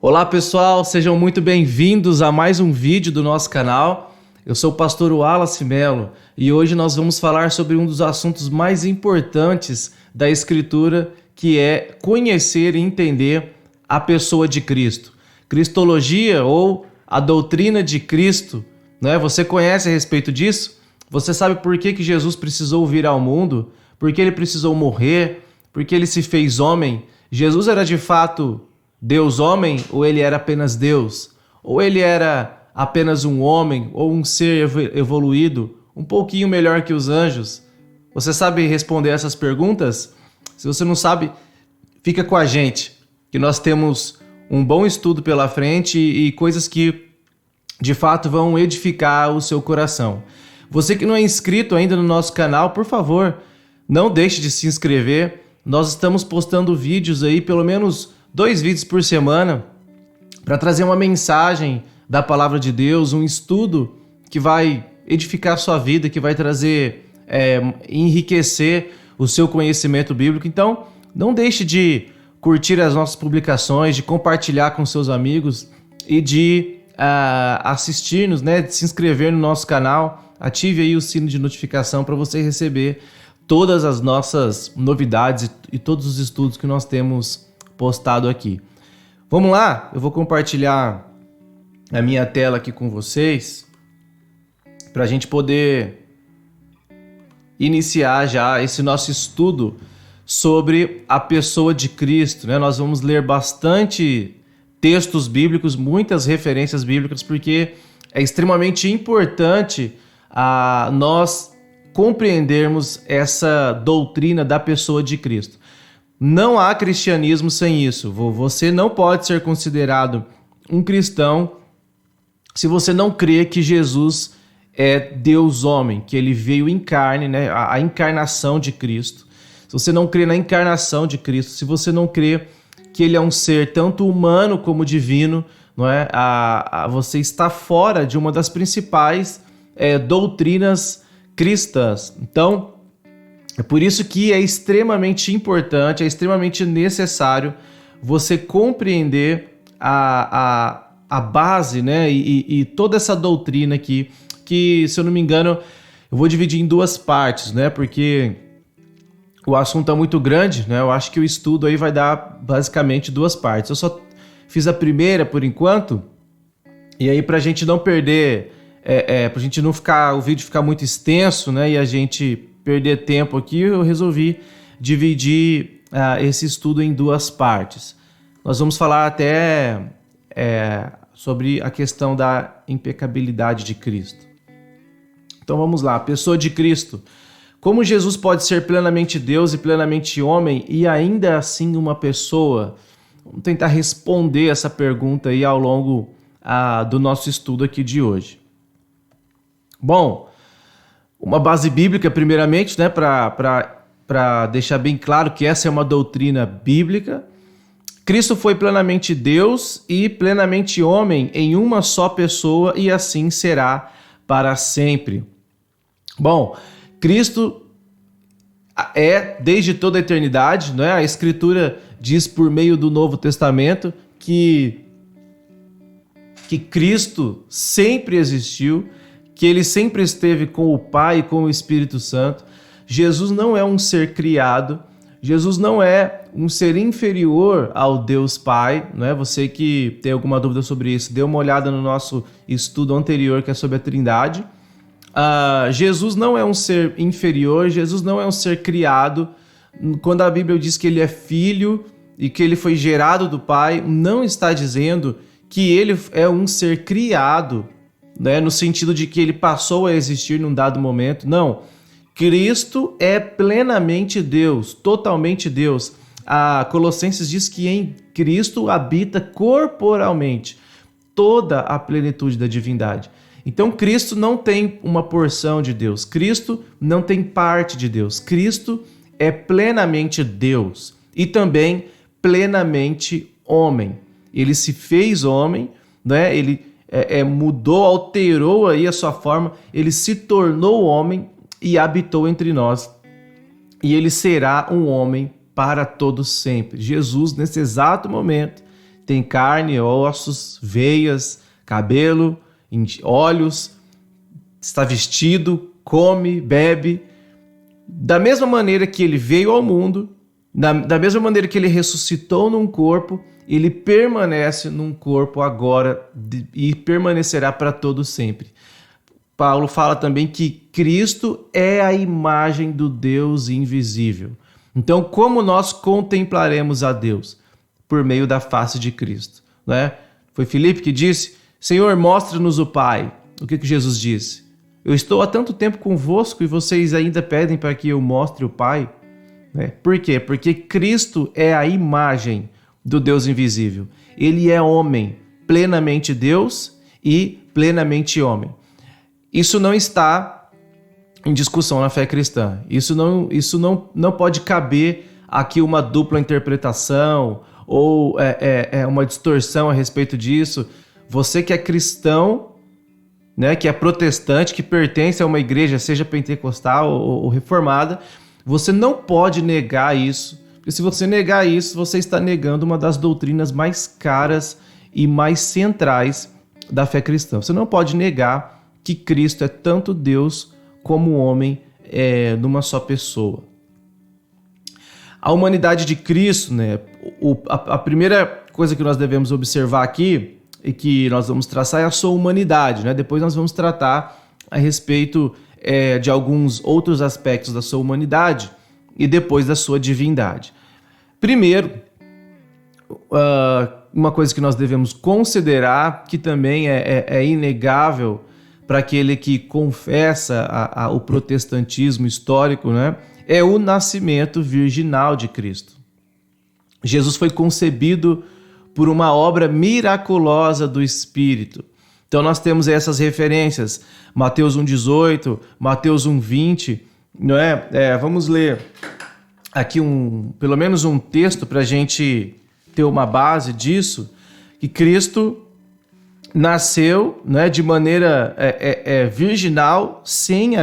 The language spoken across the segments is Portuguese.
Olá pessoal, sejam muito bem-vindos a mais um vídeo do nosso canal. Eu sou o pastor Wallace Melo e hoje nós vamos falar sobre um dos assuntos mais importantes da Escritura, que é conhecer e entender a pessoa de Cristo. Cristologia ou a doutrina de Cristo, né? Você conhece a respeito disso? Você sabe por que Jesus precisou vir ao mundo? Por que ele precisou morrer? Por que ele se fez homem? Jesus era de fato Deus homem ou ele era apenas Deus? Ou ele era apenas um homem ou um ser evoluído, um pouquinho melhor que os anjos? Você sabe responder essas perguntas? Se você não sabe, fica com a gente, que nós temos um bom estudo pela frente e coisas que de fato vão edificar o seu coração. Você que não é inscrito ainda no nosso canal, por favor, não deixe de se inscrever. Nós estamos postando vídeos aí, pelo menos 2 vídeos por semana, para trazer uma mensagem da palavra de Deus, um estudo que vai edificar a sua vida, que vai trazer, enriquecer o seu conhecimento bíblico. Então, não deixe de curtir as nossas publicações, de compartilhar com seus amigos e de assistir-nos, né, de se inscrever no nosso canal. Ative aí o sino de notificação para você receber todas as nossas novidades e todos os estudos que nós temos postado aqui. Vamos lá? Eu vou compartilhar a minha tela aqui com vocês para a gente poder iniciar já esse nosso estudo sobre a pessoa de Cristo, né? Nós vamos ler bastante textos bíblicos, muitas referências bíblicas, porque é extremamente importante nós compreendermos essa doutrina da pessoa de Cristo. Não há cristianismo sem isso. Você não pode ser considerado um cristão se você não crê que Jesus é Deus homem, que ele veio em carne, né? A encarnação de Cristo. Se você não crê na encarnação de Cristo, se você não crê que ele é um ser tanto humano como divino, não é? Você está fora de uma das principais doutrinas cristãs. Então, é por isso que é extremamente importante, é extremamente necessário você compreender a base, né? E toda essa doutrina aqui, que, se eu não me engano, eu vou dividir em 2 partes, né? Porque o assunto é muito grande, né? Eu acho que o estudo aí vai dar basicamente 2 partes. Eu só fiz a primeira por enquanto, e aí pra gente não perder, pra gente não ficar, o vídeo ficar muito extenso, né? E a gente perder tempo aqui, eu resolvi dividir esse estudo em 2 partes. Nós vamos falar até sobre a questão da impecabilidade de Cristo. Então vamos lá, pessoa de Cristo. Como Jesus pode ser plenamente Deus e plenamente homem e ainda assim uma pessoa? Vamos tentar responder essa pergunta aí ao longo do nosso estudo aqui de hoje. Bom, uma base bíblica, primeiramente, né, para deixar bem claro que essa é uma doutrina bíblica. Cristo foi plenamente Deus e plenamente homem em uma só pessoa e assim será para sempre. Bom, Cristo é desde toda a eternidade, né? A Escritura diz por meio do Novo Testamento que Cristo sempre existiu, que ele sempre esteve com o Pai e com o Espírito Santo. Jesus não é um ser criado, Jesus não é um ser inferior ao Deus Pai, né? Você que tem alguma dúvida sobre isso, dê uma olhada no nosso estudo anterior, que é sobre a Trindade. Jesus não é um ser inferior, Jesus não é um ser criado. Quando a Bíblia diz que ele é filho e que ele foi gerado do Pai, não está dizendo que ele é um ser criado, né, no sentido de que ele passou a existir num dado momento. Não, Cristo é plenamente Deus, totalmente Deus. Colossenses diz que em Cristo habita corporalmente toda a plenitude da divindade. Então Cristo não tem uma porção de Deus, Cristo não tem parte de Deus, Cristo é plenamente Deus e também plenamente homem. Ele se fez homem, né? Ele mudou, alterou aí a sua forma, ele se tornou homem e habitou entre nós. E ele será um homem para todos sempre. Jesus, nesse exato momento, tem carne, ossos, veias, cabelo, olhos, está vestido, come, bebe. Da mesma maneira que ele veio ao mundo, da mesma maneira que ele ressuscitou num corpo, ele permanece num corpo agora e permanecerá para todo sempre. Paulo fala também que Cristo é a imagem do Deus invisível. Então, como nós contemplaremos a Deus? Por meio da face de Cristo, né? Foi Filipe que disse: Senhor, mostra-nos o Pai. O que Jesus disse? Eu estou há tanto tempo convosco e vocês ainda pedem para que eu mostre o Pai? Por quê? Porque Cristo é a imagem do Deus invisível. Ele é homem, plenamente Deus e plenamente homem. Isso não está em discussão na fé cristã. Isso não pode caber aqui uma dupla interpretação ou uma distorção a respeito disso. Você que é cristão, né, que é protestante, que pertence a uma igreja, seja pentecostal ou reformada, você não pode negar isso, porque se você negar isso, você está negando uma das doutrinas mais caras e mais centrais da fé cristã. Você não pode negar que Cristo é tanto Deus como homem numa só pessoa. A humanidade de Cristo, né, a primeira coisa que nós devemos observar aqui e que nós vamos traçar é a sua humanidade, né? Depois nós vamos tratar a respeito de alguns outros aspectos da sua humanidade e depois da sua divindade. Primeiro, uma coisa que nós devemos considerar, que também é inegável para aquele que confessa o protestantismo histórico, né, é o nascimento virginal de Cristo. Jesus foi concebido por uma obra miraculosa do Espírito. Então nós temos essas referências, Mateus 1,18, Mateus 1,20, não é? Vamos ler aqui pelo menos um texto para a gente ter uma base disso, que Cristo nasceu, né, de maneira virginal, sem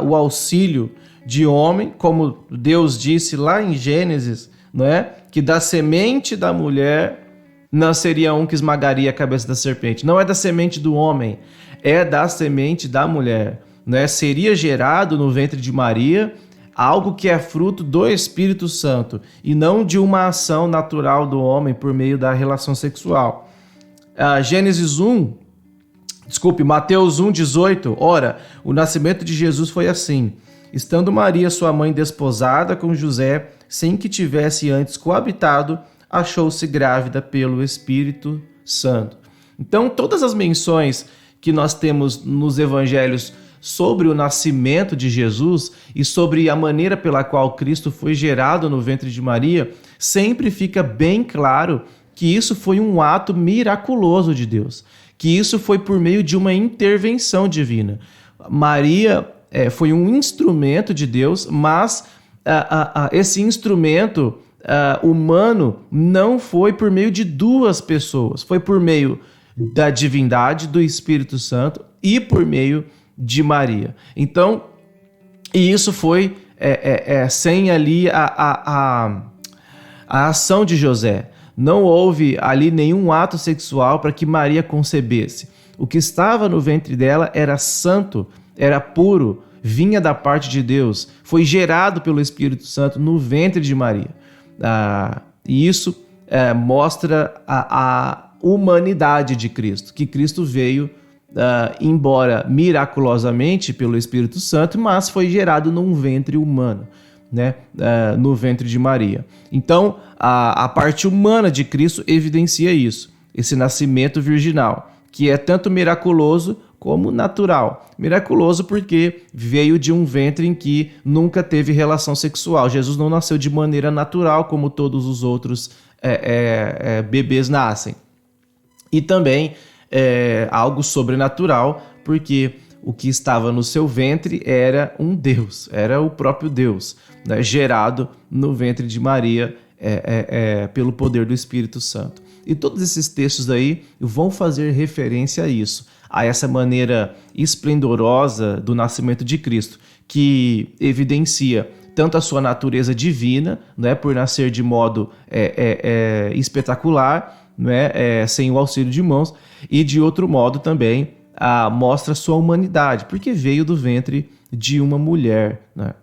o auxílio de homem, como Deus disse lá em Gênesis, não é? Que da semente da mulher nasceria um que esmagaria a cabeça da serpente. Não é da semente do homem, é da semente da mulher, né? Seria gerado no ventre de Maria algo que é fruto do Espírito Santo e não de uma ação natural do homem por meio da relação sexual. Mateus 1,18, ora, o nascimento de Jesus foi assim: estando Maria, sua mãe, desposada com José, sem que tivesse antes coabitado, achou-se grávida pelo Espírito Santo. Então, todas as menções que nós temos nos evangelhos sobre o nascimento de Jesus e sobre a maneira pela qual Cristo foi gerado no ventre de Maria, sempre fica bem claro que isso foi um ato miraculoso de Deus, que isso foi por meio de uma intervenção divina. Maria foi um instrumento de Deus, mas esse instrumento humano não foi por meio de duas pessoas, foi por meio da divindade, do Espírito Santo e por meio de Maria. Então, e isso foi sem ali a ação de José. Não houve ali nenhum ato sexual para que Maria concebesse. O que estava no ventre dela era santo, era puro, vinha da parte de Deus, foi gerado pelo Espírito Santo no ventre de Maria. E isso mostra a humanidade de Cristo, que Cristo veio, embora miraculosamente pelo Espírito Santo, mas foi gerado num ventre humano, né? No ventre de Maria. Então, a parte humana de Cristo evidencia isso, esse nascimento virginal, que é tanto miraculoso como natural. Miraculoso porque veio de um ventre em que nunca teve relação sexual. Jesus não nasceu de maneira natural como todos os outros bebês nascem. E também algo sobrenatural, porque o que estava no seu ventre era um Deus, era o próprio Deus, né, gerado no ventre de Maria pelo poder do Espírito Santo. E todos esses textos aí vão fazer referência a isso, a essa maneira esplendorosa do nascimento de Cristo, que evidencia tanto a sua natureza divina, né, por nascer de modo espetacular, né, sem o auxílio de mãos, e de outro modo também mostra sua humanidade, porque veio do ventre de uma mulher, né?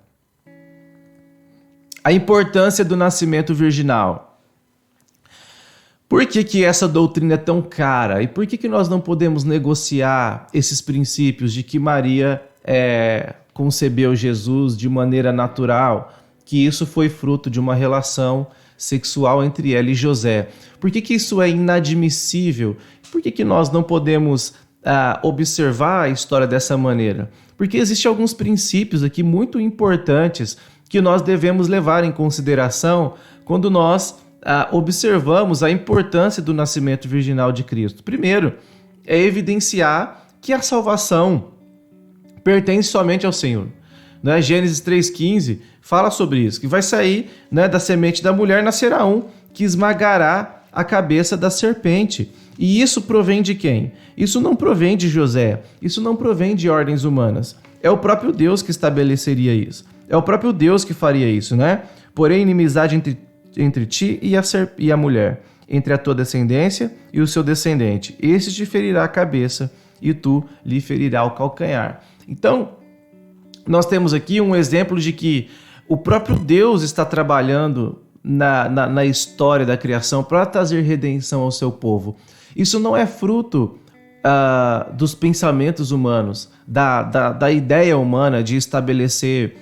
A importância do nascimento virginal. Por que essa doutrina é tão cara? E por que nós não podemos negociar esses princípios de que Maria concebeu Jesus de maneira natural, que isso foi fruto de uma relação sexual entre ela e José? Por que isso é inadmissível? Por que nós não podemos observar a história dessa maneira? Porque existem alguns princípios aqui muito importantes que nós devemos levar em consideração quando nós observamos a importância do nascimento virginal de Cristo. Primeiro, é evidenciar que a salvação pertence somente ao Senhor. Né? Gênesis 3,15 fala sobre isso, que vai sair, né, da semente da mulher, nascerá um que esmagará a cabeça da serpente. E isso provém de quem? Isso não provém de José, isso não provém de ordens humanas. É o próprio Deus que estabeleceria isso. É o próprio Deus que faria isso, né? Porém, inimizade entre ti e a mulher, entre a tua descendência e o seu descendente. Este te ferirá a cabeça e tu lhe ferirá o calcanhar. Então, nós temos aqui um exemplo de que o próprio Deus está trabalhando na história da criação para trazer redenção ao seu povo. Isso não é fruto dos pensamentos humanos, da ideia humana de estabelecer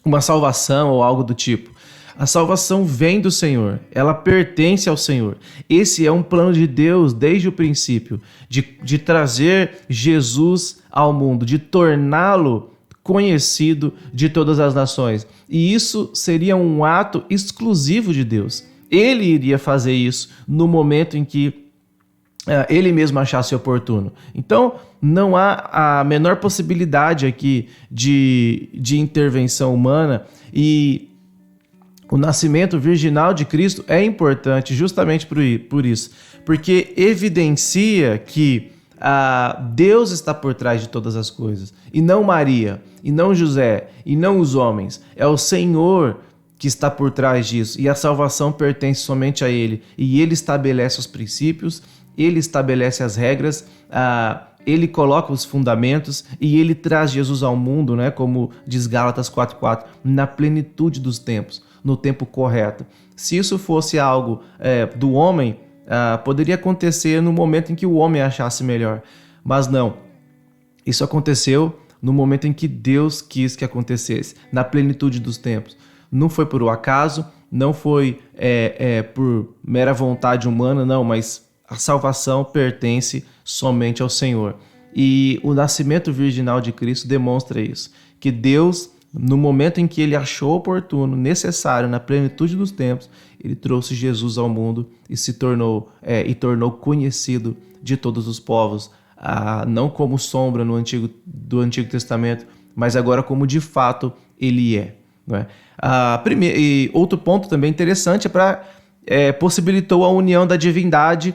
uma salvação ou algo do tipo. A salvação vem do Senhor, ela pertence ao Senhor. Esse é um plano de Deus desde o princípio, de trazer Jesus ao mundo, de torná-lo conhecido de todas as nações. E isso seria um ato exclusivo de Deus. Ele iria fazer isso no momento em que ele mesmo achasse oportuno. Então, não há a menor possibilidade aqui de intervenção humana, e o nascimento virginal de Cristo é importante justamente por isso, porque evidencia que Deus está por trás de todas as coisas, e não Maria, e não José, e não os homens. É o Senhor que está por trás disso, e a salvação pertence somente a Ele, e Ele estabelece os princípios, Ele estabelece as regras, Ele coloca os fundamentos, e Ele traz Jesus ao mundo, né, como diz Gálatas 4,4, na plenitude dos tempos, no tempo correto. Se isso fosse algo do homem, poderia acontecer no momento em que o homem achasse melhor, mas não. Isso aconteceu no momento em que Deus quis que acontecesse, na plenitude dos tempos. Não foi por um acaso, não foi por mera vontade humana, não, mas a salvação pertence somente ao Senhor. E o nascimento virginal de Cristo demonstra isso, que Deus, no momento em que Ele achou oportuno, necessário, na plenitude dos tempos, Ele trouxe Jesus ao mundo e tornou conhecido de todos os povos, não como sombra do Antigo Testamento, mas agora como de fato Ele é. Não é? E outro ponto também interessante possibilitou a união da divindade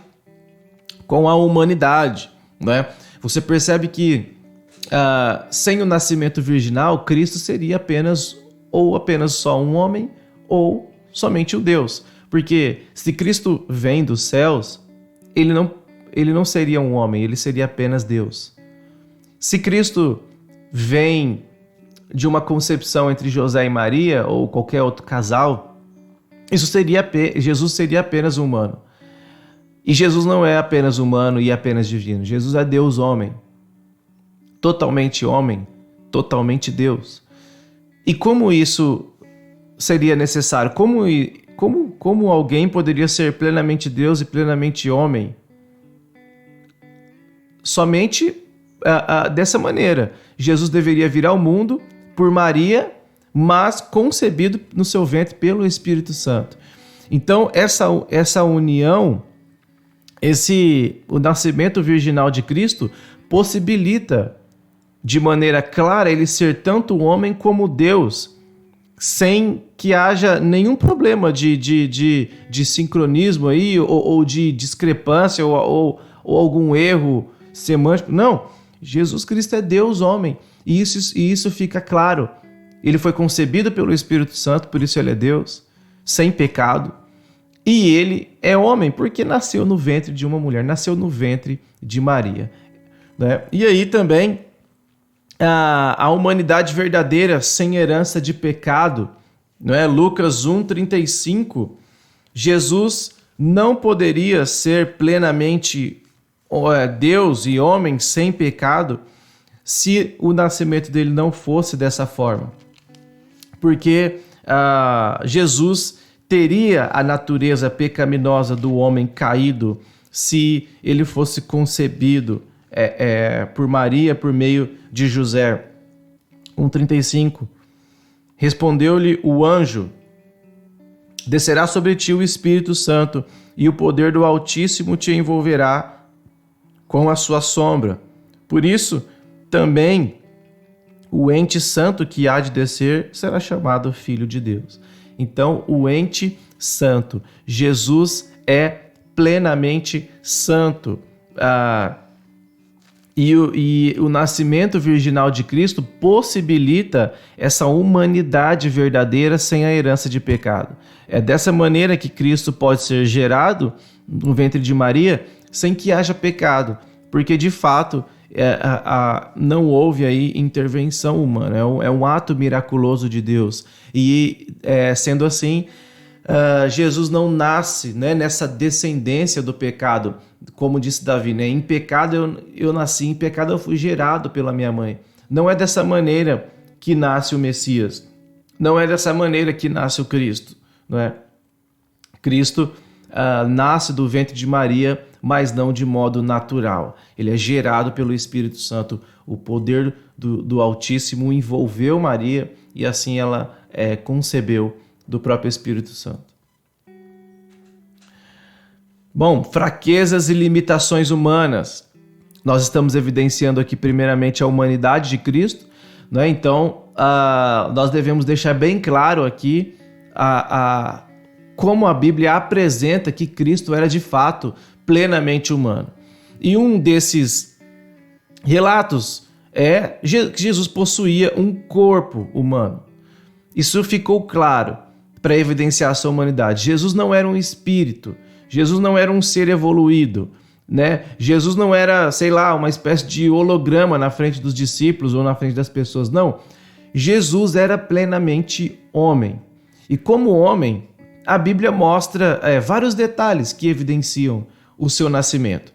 com a humanidade. Não é? Você percebe que sem o nascimento virginal, Cristo seria apenas só um homem ou somente um Deus. Porque se Cristo vem dos céus, ele não seria um homem, ele seria apenas Deus. Se Cristo vem de uma concepção entre José e Maria ou qualquer outro casal, Jesus seria apenas humano. E Jesus não é apenas humano e apenas divino. Jesus é Deus homem, totalmente Deus. E como isso seria necessário? Como alguém poderia ser plenamente Deus e plenamente homem? Somente dessa maneira. Jesus deveria vir ao mundo por Maria, mas concebido no seu ventre pelo Espírito Santo. Então, essa união, o nascimento virginal de Cristo, possibilita de maneira clara ele ser tanto homem como Deus, sem que haja nenhum problema de sincronismo aí, ou de discrepância, ou algum erro semântico. Não, Jesus Cristo é Deus homem, e isso fica claro Ele foi concebido pelo Espírito Santo, por isso ele é Deus, sem pecado. E ele é homem, porque nasceu no ventre de uma mulher, nasceu no ventre de Maria. Né? E aí também a humanidade verdadeira, sem herança de pecado. Né? Lucas 1,35, Jesus não poderia ser plenamente Deus e homem sem pecado se o nascimento dele não fosse dessa forma. Porque Jesus teria a natureza pecaminosa do homem caído se ele fosse concebido por Maria por meio de José. 1,35. Respondeu-lhe o anjo: descerá sobre ti o Espírito Santo, e o poder do Altíssimo te envolverá com a sua sombra. Por isso, também o ente santo que há de descer será chamado Filho de Deus. Então, o ente santo, Jesus é plenamente santo. E o nascimento virginal de Cristo possibilita essa humanidade verdadeira sem a herança de pecado. É dessa maneira que Cristo pode ser gerado no ventre de Maria sem que haja pecado, porque de fato não houve aí intervenção humana, é um ato miraculoso de Deus. E sendo assim, Jesus não nasce, né, nessa descendência do pecado, como disse Davi, né? Em pecado eu nasci, em pecado eu fui gerado pela minha mãe. Não é dessa maneira que nasce o Messias, não é dessa maneira que nasce o Cristo. Não é? Cristo nasce do ventre de Maria, mas não de modo natural. Ele é gerado pelo Espírito Santo. O poder do Altíssimo envolveu Maria e assim ela concebeu do próprio Espírito Santo. Bom, fraquezas e limitações humanas. Nós estamos evidenciando aqui primeiramente a humanidade de Cristo, né? Então, nós devemos deixar bem claro aqui como a Bíblia apresenta que Cristo era de fato plenamente humano. E um desses relatos é que Jesus possuía um corpo humano. Isso ficou claro para evidenciar a sua humanidade. Jesus não era um espírito, Jesus não era um ser evoluído, né? Jesus não era, sei lá, uma espécie de holograma na frente dos discípulos ou na frente das pessoas, não. Jesus era plenamente homem. E como homem, a Bíblia mostra vários detalhes que evidenciam o seu nascimento,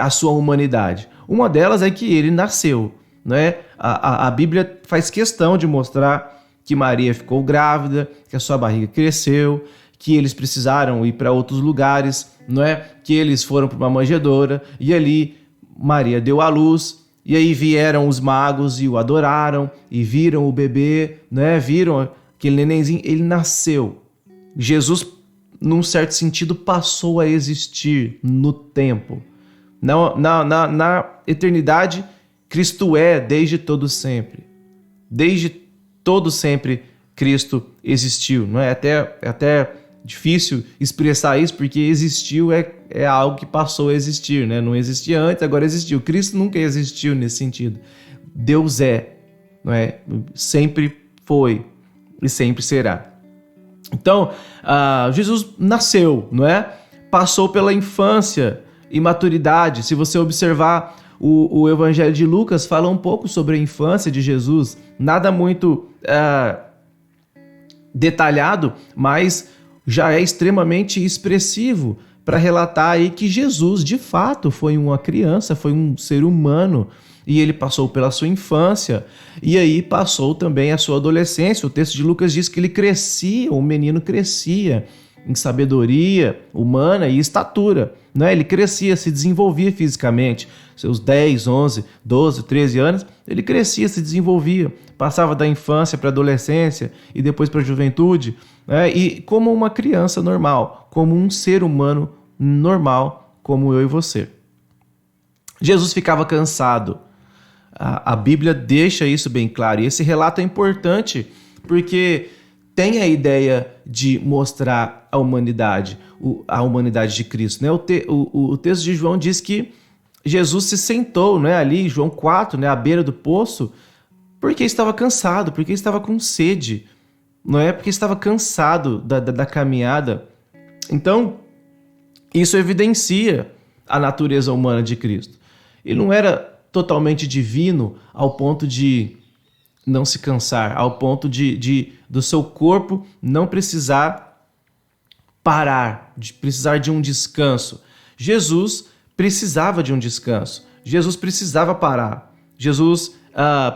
a sua humanidade. Uma delas é que ele nasceu, né? A Bíblia faz questão de mostrar que Maria ficou grávida, que a sua barriga cresceu, que eles precisaram ir para outros lugares, não é? Que eles foram para uma manjedoura e ali Maria deu à luz. E aí vieram os magos e o adoraram e viram o bebê, né? Viram aquele nenenzinho, ele nasceu. Jesus, num certo sentido, passou a existir no tempo. Na eternidade, Cristo é desde todo sempre. Desde todo sempre, Cristo existiu. Não é até difícil expressar isso, porque existiu é algo que passou a existir, né? Não existia antes, agora existiu. Cristo nunca existiu nesse sentido. Deus não é? Sempre foi e sempre será. Então, Jesus nasceu, não é? Passou pela infância e maturidade. Se você observar o Evangelho de Lucas, fala um pouco sobre a infância de Jesus. Nada muito detalhado, mas já é extremamente expressivo para relatar aí que Jesus, de fato, foi uma criança, foi um ser humano, e ele passou pela sua infância, e aí passou também a sua adolescência. O texto de Lucas diz que ele crescia, o menino crescia em sabedoria humana e estatura, né? Ele crescia, se desenvolvia fisicamente. Seus 10, 11, 12, 13 anos, ele crescia, se desenvolvia, passava da infância para a adolescência e depois para a juventude, né? E como uma criança normal, como um ser humano normal, como eu e você. Jesus ficava cansado. A Bíblia deixa isso bem claro. E esse relato é importante porque tem a ideia de mostrar a humanidade de Cristo, né? O texto de João diz que Jesus se sentou, né, ali, João 4, né, à beira do poço, Porque estava cansado, porque estava com sede, não é? Porque estava cansado da caminhada. Então, isso evidencia a natureza humana de Cristo. Ele não era totalmente divino ao ponto de não se cansar, ao ponto do seu corpo não precisar parar, de precisar de um descanso. Jesus precisava de um descanso. Jesus precisava parar. Jesus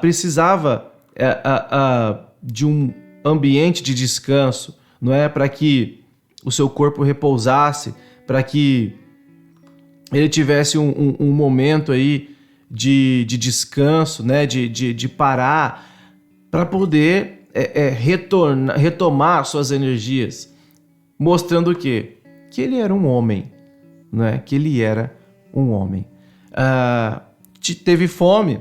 precisava de um ambiente de descanso, não é? Para que o seu corpo repousasse, para que ele tivesse um momento aí de descanso, né? de parar, para poder retomar suas energias, mostrando o quê? Que ele era um homem, né? Que ele era um homem. Teve fome.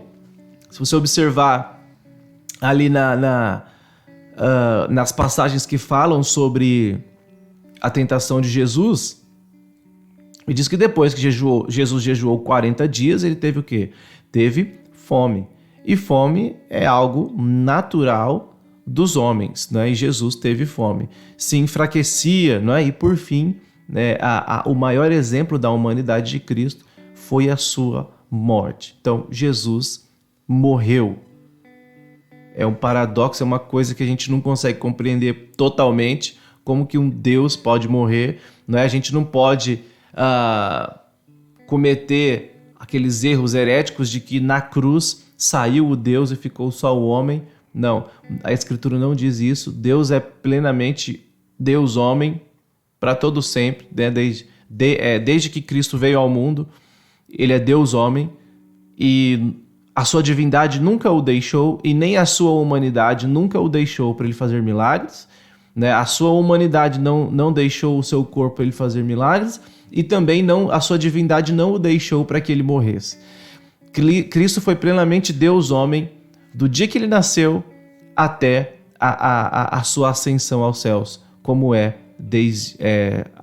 Se você observar ali nas passagens que falam sobre a tentação de Jesus, e diz que depois que Jesus jejuou 40 dias, ele teve o quê? Teve fome. E fome é algo natural dos homens, né? E Jesus teve fome. Se enfraquecia, né? E por fim, né, o maior exemplo da humanidade de Cristo foi a sua morte. Então, Jesus morreu. É um paradoxo, é uma coisa que a gente não consegue compreender totalmente, como que um Deus pode morrer, não é? A gente não pode cometer aqueles erros heréticos de que na cruz saiu o Deus e ficou só o homem. Não, a Escritura não diz isso. Deus é plenamente Deus-homem para todo sempre, né? Desde que Cristo veio ao mundo, ele é Deus-homem, e a sua divindade nunca o deixou, e nem a sua humanidade nunca o deixou para ele fazer milagres, né? A sua humanidade não deixou o seu corpo para ele fazer milagres, e também a sua divindade não o deixou para que ele morresse. Cristo foi plenamente Deus-homem do dia que ele nasceu até a sua ascensão aos céus, como é desde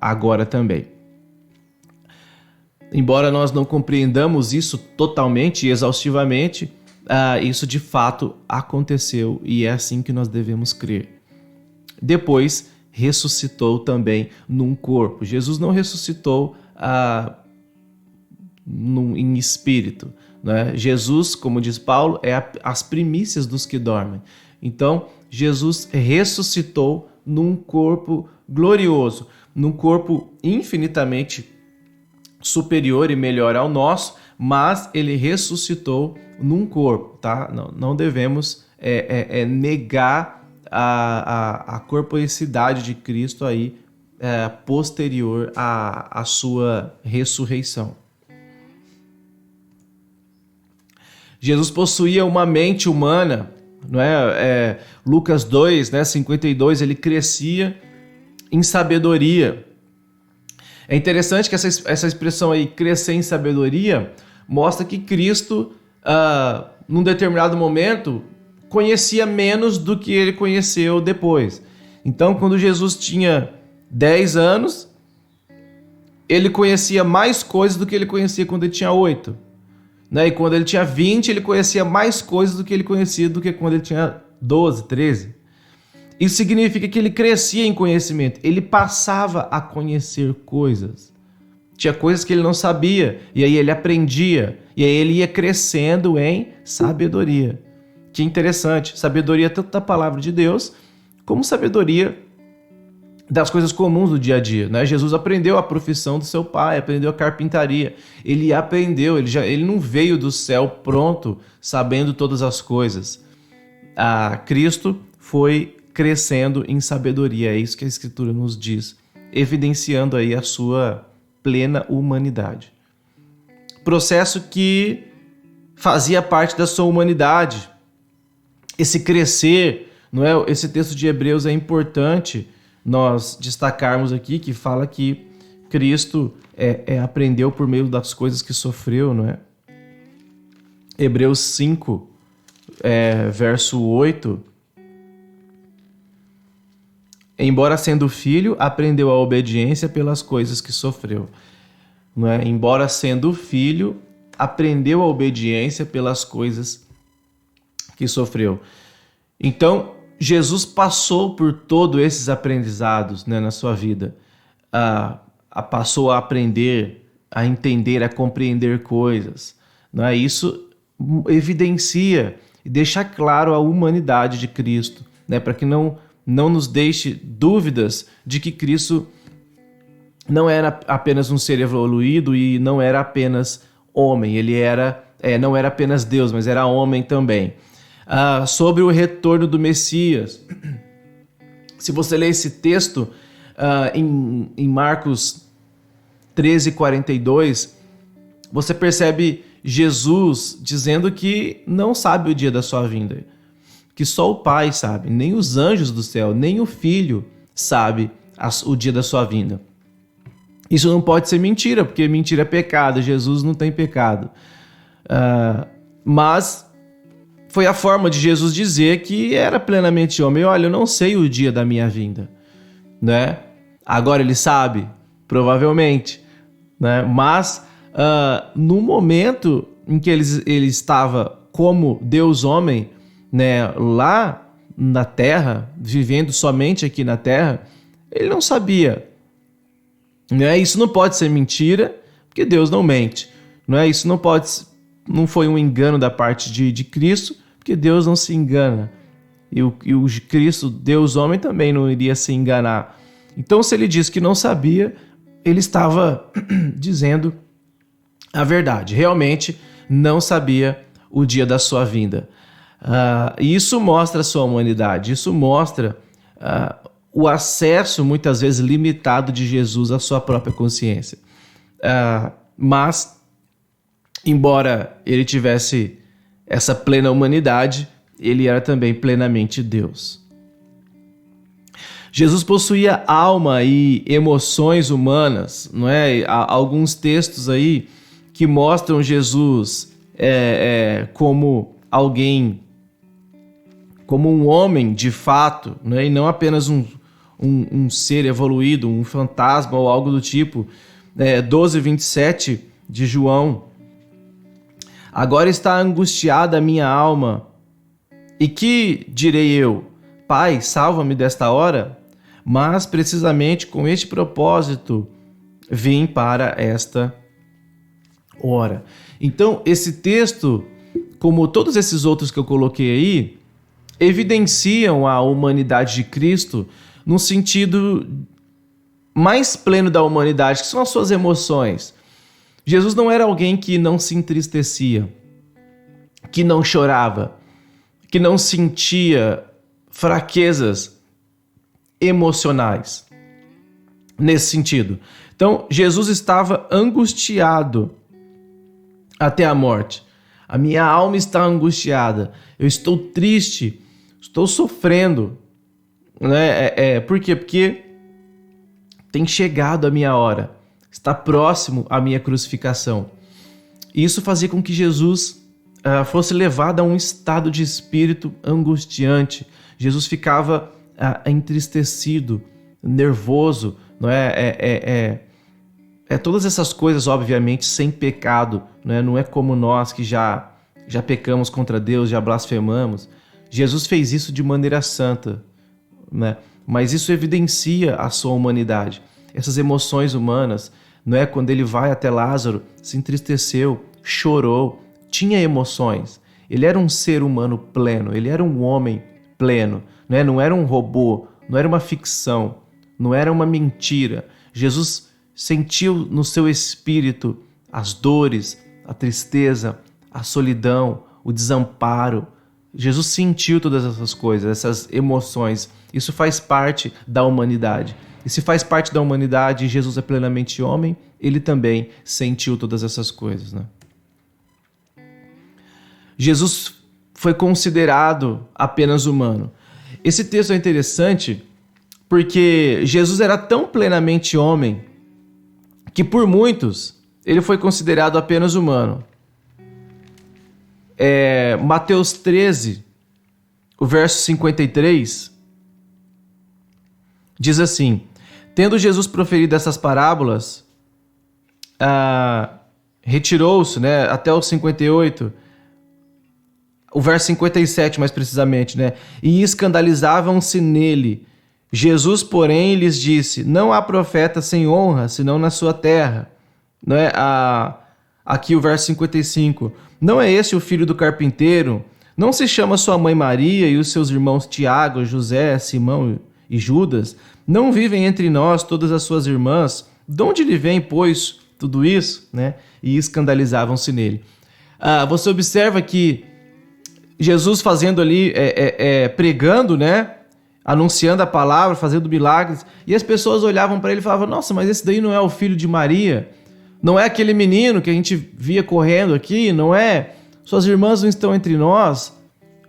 agora também. Embora nós não compreendamos isso totalmente e exaustivamente, isso de fato aconteceu e é assim que nós devemos crer. Depois, ressuscitou também num corpo. Jesus não ressuscitou em espírito, né? Jesus, como diz Paulo, é as primícias dos que dormem. Então, Jesus ressuscitou num corpo glorioso, num corpo infinitamente superior e melhor ao nosso, mas ele ressuscitou num corpo, tá? Não devemos negar a corporicidade de Cristo aí posterior à sua ressurreição. Jesus possuía uma mente humana, não é? Lucas 2, né, 52, ele crescia em sabedoria. É interessante que essa expressão aí, crescer em sabedoria, mostra que Cristo, num determinado momento, conhecia menos do que ele conheceu depois. Então, quando Jesus tinha 10 anos, ele conhecia mais coisas do que ele conhecia quando ele tinha 8. Né? E quando ele tinha 20, ele conhecia mais coisas do que ele conhecia do que quando ele tinha 12, 13. Isso significa que ele crescia em conhecimento, ele passava a conhecer coisas. Tinha coisas que ele não sabia, e aí ele aprendia, e aí ele ia crescendo em sabedoria. Que interessante, sabedoria tanto da palavra de Deus, como sabedoria das coisas comuns do dia a dia, né? Jesus aprendeu a profissão do seu pai, aprendeu a carpintaria, ele aprendeu, ele não veio do céu pronto, sabendo todas as coisas. Cristo foi crescendo em sabedoria, é isso que a Escritura nos diz, evidenciando aí a sua plena humanidade. Processo que fazia parte da sua humanidade. Esse crescer, não é? Esse texto de Hebreus é importante nós destacarmos aqui, que fala que Cristo aprendeu por meio das coisas que sofreu, não é? Hebreus 5, verso 8. Embora sendo filho, aprendeu a obediência pelas coisas que sofreu. Não é? Embora sendo filho, aprendeu a obediência pelas coisas que sofreu. Então, Jesus passou por todos esses aprendizados, né, na sua vida. Passou a aprender, a entender, a compreender coisas. Né? Isso evidencia e deixa claro a humanidade de Cristo, né, para que não nos deixe dúvidas de que Cristo não era apenas um ser evoluído e não era apenas homem. Ele não era apenas Deus, mas era homem também. Sobre o retorno do Messias. Se você ler esse texto em Marcos 13:42, você percebe Jesus dizendo que não sabe o dia da sua vinda, que só o Pai sabe, nem os anjos do céu, nem o Filho sabe o dia da sua vinda. Isso não pode ser mentira, porque mentira é pecado, Jesus não tem pecado. Mas foi a forma de Jesus dizer que era plenamente homem. Olha, eu não sei o dia da minha vinda, né? Agora ele sabe, provavelmente, né? Mas no momento em que ele estava como Deus homem, né, lá na Terra, vivendo somente aqui na Terra, ele não sabia. Né? Isso não pode ser mentira, porque Deus não mente. Né? Isso não foi um engano da parte de Cristo, porque Deus não se engana. E o Cristo, Deus homem, também não iria se enganar. Então, se ele disse que não sabia, ele estava dizendo a verdade. Realmente não sabia o dia da sua vinda. E isso mostra a sua humanidade. Isso mostra o acesso, muitas vezes limitado, de Jesus à sua própria consciência. Mas, embora ele tivesse essa plena humanidade, ele era também plenamente Deus. Jesus possuía alma e emoções humanas, não é? Há alguns textos aí que mostram Jesus como alguém, como um homem de fato, né? E não apenas um ser evoluído, um fantasma ou algo do tipo. 12:27 de João. Agora está angustiada a minha alma. E que direi eu? Pai, salva-me desta hora? Mas precisamente com este propósito vim para esta hora. Então, esse texto, como todos esses outros que eu coloquei aí, evidenciam a humanidade de Cristo no sentido mais pleno da humanidade, que são as suas emoções. Jesus não era alguém que não se entristecia, que não chorava, que não sentia fraquezas emocionais. Nesse sentido. Então, Jesus estava angustiado até a morte. A minha alma está angustiada. Eu estou triste. Estou sofrendo. Né? Por quê? Porque tem chegado a minha hora. Está próximo a minha crucificação. E isso fazia com que Jesus fosse levado a um estado de espírito angustiante. Jesus ficava entristecido, nervoso. Não é? Todas essas coisas, obviamente, sem pecado. Não é como nós que já pecamos contra Deus, já blasfemamos. Jesus fez isso de maneira santa, né? Mas isso evidencia a sua humanidade. Essas emoções humanas, não é? Quando ele vai até Lázaro, se entristeceu, chorou, tinha emoções. Ele era um ser humano pleno, ele era um homem pleno, né? Não era um robô, não era uma ficção, não era uma mentira. Jesus sentiu no seu espírito as dores, a tristeza, a solidão, o desamparo. Jesus sentiu todas essas coisas, essas emoções. Isso faz parte da humanidade. E se faz parte da humanidade e Jesus é plenamente homem, ele também sentiu todas essas coisas, né? Jesus foi considerado apenas humano. Esse texto é interessante porque Jesus era tão plenamente homem que por muitos ele foi considerado apenas humano. Mateus 13, o verso 53, diz assim: tendo Jesus proferido essas parábolas, retirou-se, né, até o 58, O verso 57, mais precisamente, né? E escandalizavam-se nele. Jesus, porém, lhes disse: não há profeta sem honra, senão na sua terra. Não é? Aqui o verso 55. Não é esse o filho do carpinteiro? Não se chama sua mãe Maria e os seus irmãos Tiago, José, Simão e Judas? Não vivem entre nós todas as suas irmãs? De onde lhe vem, pois, tudo isso? Né? E escandalizavam-se nele. Você observa que Jesus fazendo ali, pregando, né? Anunciando a palavra, fazendo milagres, e as pessoas olhavam para ele e falavam: nossa, mas esse daí não é o filho de Maria? Não é aquele menino que a gente via correndo aqui? Não é? Suas irmãs não estão entre nós?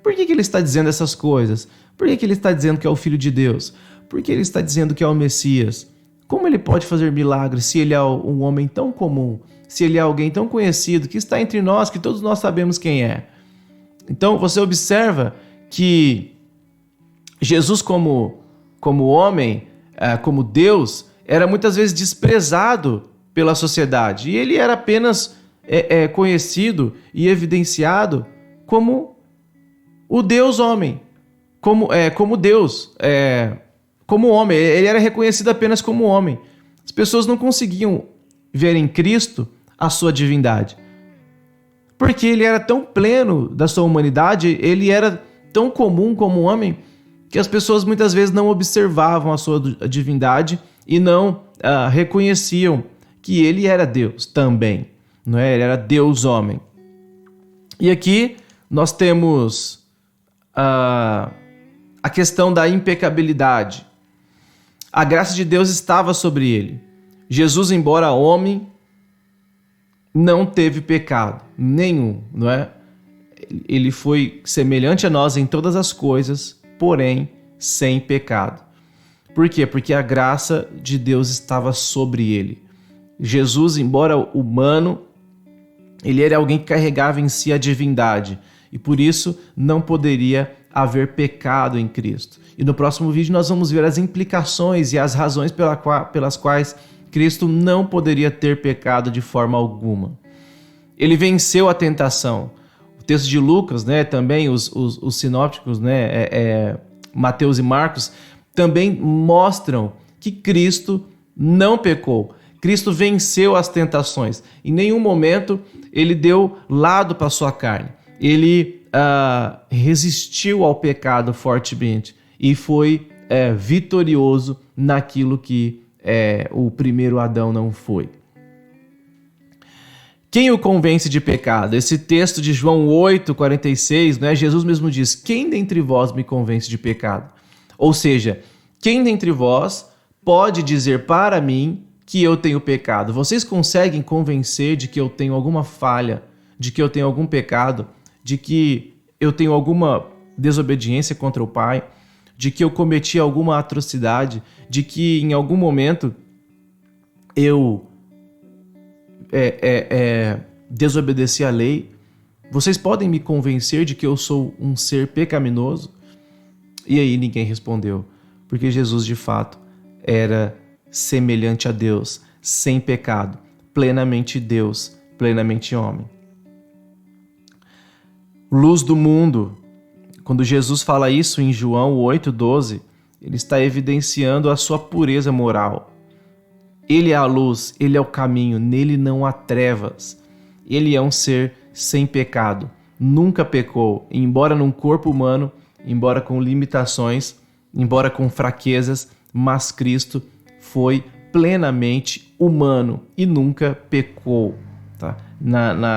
Por que ele está dizendo essas coisas? Por que ele está dizendo que é o Filho de Deus? Por que ele está dizendo que é o Messias? Como ele pode fazer milagres se ele é um homem tão comum? Se ele é alguém tão conhecido, que está entre nós, que todos nós sabemos quem é? Então você observa que Jesus como homem, como Deus, era muitas vezes desprezado pela sociedade. E ele era apenas conhecido e evidenciado como o Deus homem, como Deus, como homem. Ele era reconhecido apenas como homem. As pessoas não conseguiam ver em Cristo a sua divindade, porque ele era tão pleno da sua humanidade, ele era tão comum como homem, que as pessoas muitas vezes não observavam a sua divindade e não reconheciam que ele era Deus também, não é? Ele era Deus homem. E aqui nós temos a questão da impecabilidade. A graça de Deus estava sobre ele. Jesus, embora homem, não teve pecado nenhum, não é? Ele foi semelhante a nós em todas as coisas, porém sem pecado. Por quê? Porque a graça de Deus estava sobre ele. Jesus, embora humano, ele era alguém que carregava em si a divindade e por isso não poderia haver pecado em Cristo. E no próximo vídeo nós vamos ver as implicações e as razões pelas quais Cristo não poderia ter pecado de forma alguma. Ele venceu a tentação. O texto de Lucas, né, também os sinópticos, né, Mateus e Marcos, também mostram que Cristo não pecou. Cristo venceu as tentações. Em nenhum momento ele deu lado para a sua carne. Ele resistiu ao pecado fortemente e foi vitorioso naquilo que o primeiro Adão não foi. Quem o convence de pecado? Esse texto de João 8:46, né, Jesus mesmo diz: quem dentre vós me convence de pecado? Ou seja, quem dentre vós pode dizer para mim que eu tenho pecado? Vocês conseguem convencer de que eu tenho alguma falha, de que eu tenho algum pecado, de que eu tenho alguma desobediência contra o Pai, de que eu cometi alguma atrocidade, de que em algum momento eu desobedeci a lei? Vocês podem me convencer de que eu sou um ser pecaminoso? E aí ninguém respondeu, porque Jesus de fato era semelhante a Deus, sem pecado, plenamente Deus, plenamente homem. Luz do mundo. Quando Jesus fala isso em João 8:12, ele está evidenciando a sua pureza moral. Ele é a luz, ele é o caminho, nele não há trevas. Ele é um ser sem pecado, nunca pecou, embora num corpo humano, embora com limitações, embora com fraquezas, mas Cristo foi plenamente humano e nunca pecou, tá?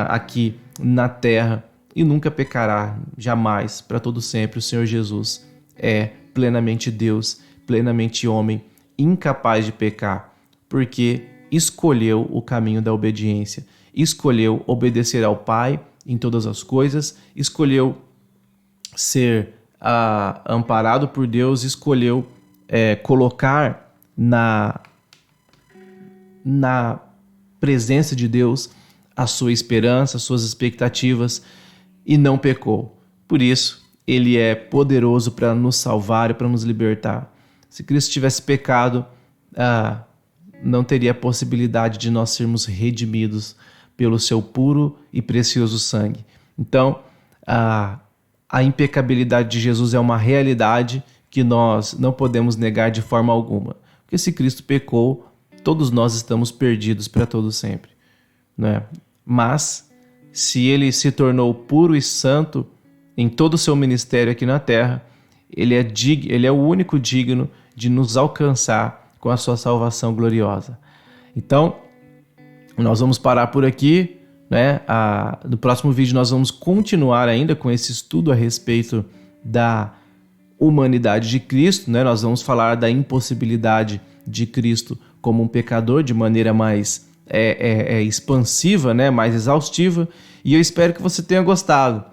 Aqui na terra, e nunca pecará, jamais, para todo sempre. O Senhor Jesus é plenamente Deus, plenamente homem, incapaz de pecar, porque escolheu o caminho da obediência, escolheu obedecer ao Pai em todas as coisas, escolheu ser amparado por Deus, escolheu colocar na presença de Deus a sua esperança, as suas expectativas, e não pecou. Por isso, ele é poderoso para nos salvar e para nos libertar. Se Cristo tivesse pecado, não teria possibilidade de nós sermos redimidos pelo seu puro e precioso sangue. Então, a impecabilidade de Jesus é uma realidade que nós não podemos negar de forma alguma. Porque se Cristo pecou, todos nós estamos perdidos para todo sempre, né? Mas se ele se tornou puro e santo em todo o seu ministério aqui na terra, ele é o único digno de nos alcançar com a sua salvação gloriosa. Então, nós vamos parar por aqui, né? No próximo vídeo nós vamos continuar ainda com esse estudo a respeito da humanidade de Cristo, né? Nós vamos falar da impossibilidade de Cristo como um pecador de maneira mais expansiva, né? Mais exaustiva, e eu espero que você tenha gostado.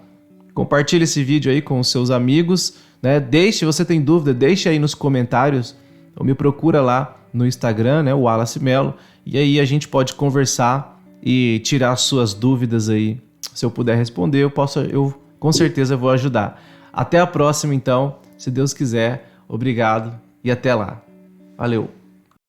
Compartilhe esse vídeo aí com os seus amigos, né? Se você tem dúvida, deixe aí nos comentários, ou me procura lá no Instagram, né? O Wallace Melo, e aí a gente pode conversar e tirar suas dúvidas aí. Se eu puder responder, eu com certeza vou ajudar. Até a próxima, então, se Deus quiser. Obrigado e até lá. Valeu!